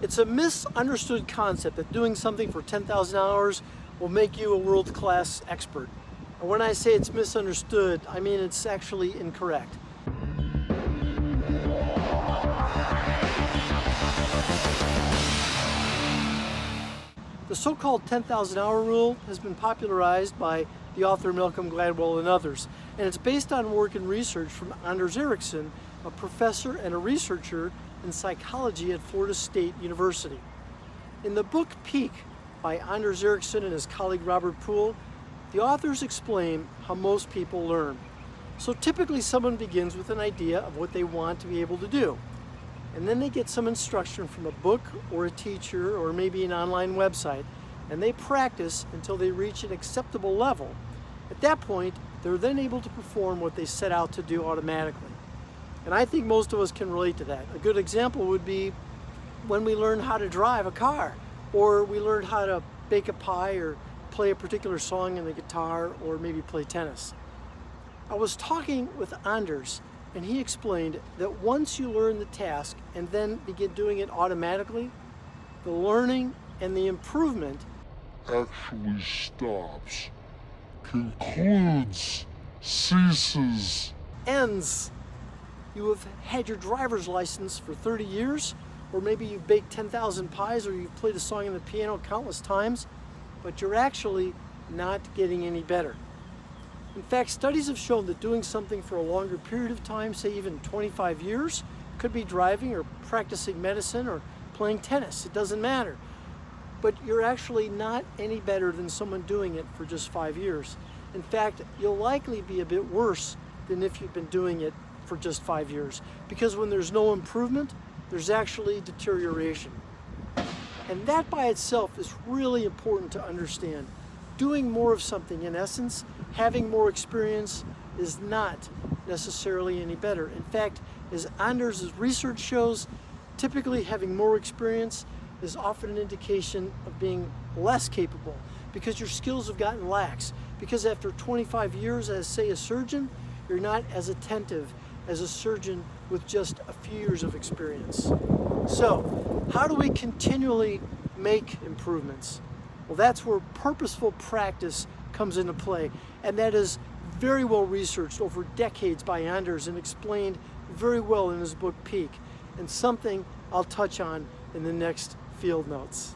It's a misunderstood concept that doing something for 10,000 hours will make you a world-class expert. And when I say it's misunderstood, I mean it's actually incorrect. The so-called 10,000 hour rule has been popularized by the author Malcolm Gladwell and others, and it's based on work and research from Anders Ericsson, a professor and a researcher in psychology at Florida State University. In the book Peak by Anders Ericsson and his colleague Robert Poole, the authors explain how most people learn. So typically someone begins with an idea of what they want to be able to do, and then they get some instruction from a book or a teacher or maybe an online website, and they practice until they reach an acceptable level. At that point, they're then able to perform what they set out to do automatically. And I think most of us can relate to that. A good example would be when we learn how to drive a car, or we learn how to bake a pie, or play a particular song on the guitar, or maybe play tennis. I was talking with Anders, and he explained that once you learn the task and then begin doing it automatically, the learning and the improvement actually stops, concludes, ceases, ends. You have had your driver's license for 30 years, or maybe you've baked 10,000 pies, or you've played a song on the piano countless times, but you're actually not getting any better. In fact, studies have shown that doing something for a longer period of time, say even 25 years, could be driving or practicing medicine or playing tennis, it doesn't matter. But you're actually not any better than someone doing it for just 5 years. In fact, you'll likely be a bit worse than if you've been doing it for just 5 years. Because when there's no improvement, there's actually deterioration. And that by itself is really important to understand. Doing more of something, in essence, having more experience, is not necessarily any better. In fact, as Anders' research shows, typically having more experience is often an indication of being less capable, because your skills have gotten lax. Because after 25 years as, say, a surgeon, you're not as attentive as a surgeon with just a few years of experience. So, how do we continually make improvements? Well, that's where purposeful practice comes into play, and that is very well researched over decades by Anders and explained very well in his book Peak, and something I'll touch on in the next field notes.